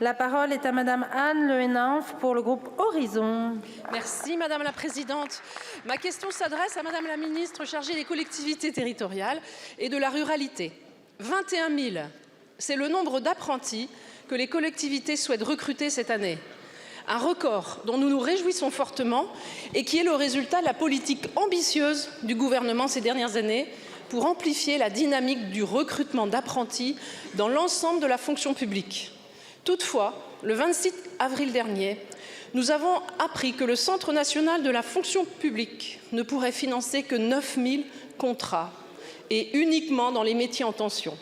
La parole est à Madame Anne Le Henninff pour le groupe Horizon. Merci Madame la Présidente. Ma question s'adresse à Madame la Ministre chargée des collectivités territoriales et de la ruralité. 21 000, c'est le nombre d'apprentis que les collectivités souhaitent recruter cette année. Un record dont nous nous réjouissons fortement et qui est le résultat de la politique ambitieuse du gouvernement ces dernières années pour amplifier la dynamique du recrutement d'apprentis dans l'ensemble de la fonction publique. Toutefois, le 26 avril dernier, nous avons appris que le Centre national de la fonction publique ne pourrait financer que 9 000 contrats et uniquement dans les métiers en tension.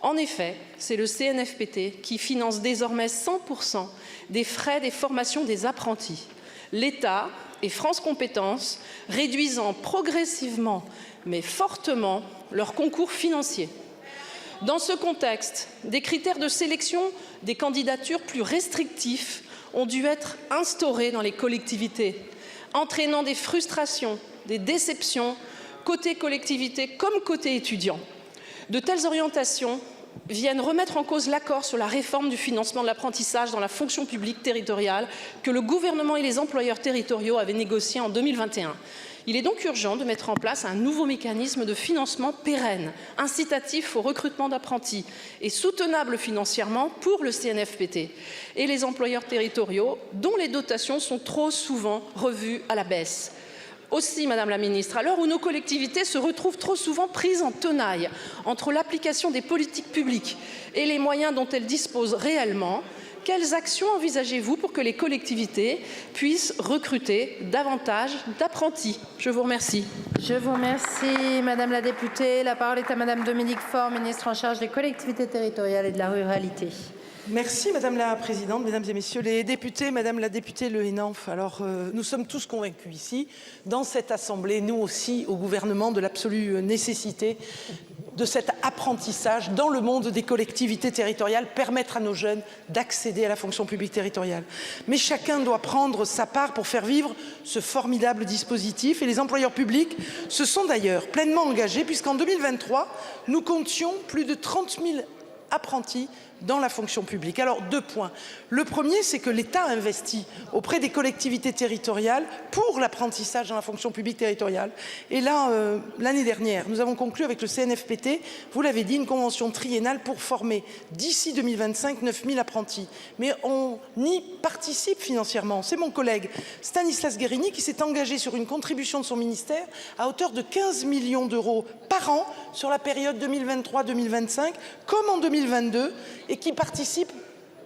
En effet, c'est le CNFPT qui finance désormais 100% des frais des formations des apprentis. L'État et France Compétences réduisant progressivement mais fortement leurs concours financiers. Dans ce contexte, des critères de sélection des candidatures plus restrictifs ont dû être instaurés dans les collectivités, entraînant des frustrations, des déceptions, côté collectivité comme côté étudiant. De telles orientations viennent remettre en cause l'accord sur la réforme du financement de l'apprentissage dans la fonction publique territoriale que le gouvernement et les employeurs territoriaux avaient négocié en 2021. Il est donc urgent de mettre en place un nouveau mécanisme de financement pérenne, incitatif au recrutement d'apprentis et soutenable financièrement pour le CNFPT et les employeurs territoriaux dont les dotations sont trop souvent revues à la baisse. Aussi, Madame la Ministre, à l'heure où nos collectivités se retrouvent trop souvent prises en tenaille entre l'application des politiques publiques et les moyens dont elles disposent réellement, quelles actions envisagez-vous pour que les collectivités puissent recruter davantage d'apprentis? Je vous remercie. Je vous remercie, Madame la députée. La parole est à Madame Dominique Faure, ministre en charge des collectivités territoriales et de la ruralité. Merci Madame la Présidente, Mesdames et Messieurs les députés, Madame la députée Le Henninff. Alors, nous sommes tous convaincus ici, dans cette Assemblée, nous aussi, au gouvernement, de l'absolue nécessité de cet apprentissage dans le monde des collectivités territoriales, permettre à nos jeunes d'accéder à la fonction publique territoriale. Mais chacun doit prendre sa part pour faire vivre ce formidable dispositif et les employeurs publics se sont d'ailleurs pleinement engagés puisqu'en 2023, nous comptions plus de 30 000 apprentis dans la fonction publique. Alors, 2 points. Le premier, c'est que l'État investit auprès des collectivités territoriales pour l'apprentissage dans la fonction publique territoriale. Et là, l'année dernière, nous avons conclu avec le CNFPT, vous l'avez dit, une convention triennale pour former d'ici 2025 9 000 apprentis. Mais on y participe financièrement. C'est mon collègue Stanislas Guerini qui s'est engagé sur une contribution de son ministère à hauteur de 15 millions d'euros par an sur la période 2023-2025, comme en 2022, et qui participe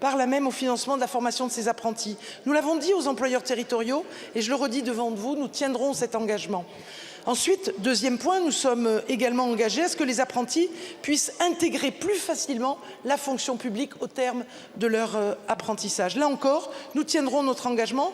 par là même au financement de la formation de ces apprentis. Nous l'avons dit aux employeurs territoriaux et je le redis devant vous, nous tiendrons cet engagement. Ensuite, deuxième point, nous sommes également engagés à ce que les apprentis puissent intégrer plus facilement la fonction publique au terme de leur apprentissage. Là encore, nous tiendrons notre engagement.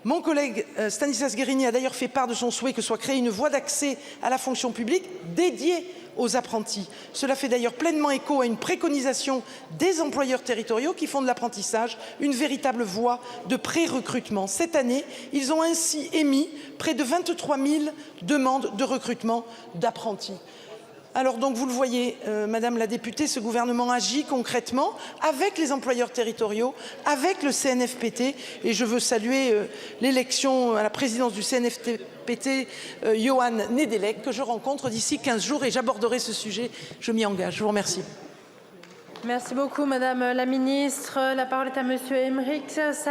Mon collègue Stanislas Guerini a d'ailleurs fait part de son souhait que soit créée une voie d'accès à la fonction publique dédiée aux apprentis. Cela fait d'ailleurs pleinement écho à une préconisation des employeurs territoriaux qui font de l'apprentissage une véritable voie de pré-recrutement. Cette année, ils ont ainsi émis près de 23 000 demandes de recrutement d'apprentis. Alors donc vous le voyez, Madame la députée, ce gouvernement agit concrètement avec les employeurs territoriaux, avec le CNFPT et je veux saluer l'élection à la présidence du CNFPT, Johan Nedelec, que je rencontre d'ici 15 jours et j'aborderai ce sujet, je m'y engage. Je vous remercie. Merci beaucoup, Madame la Ministre. La parole est à Monsieur Aymeric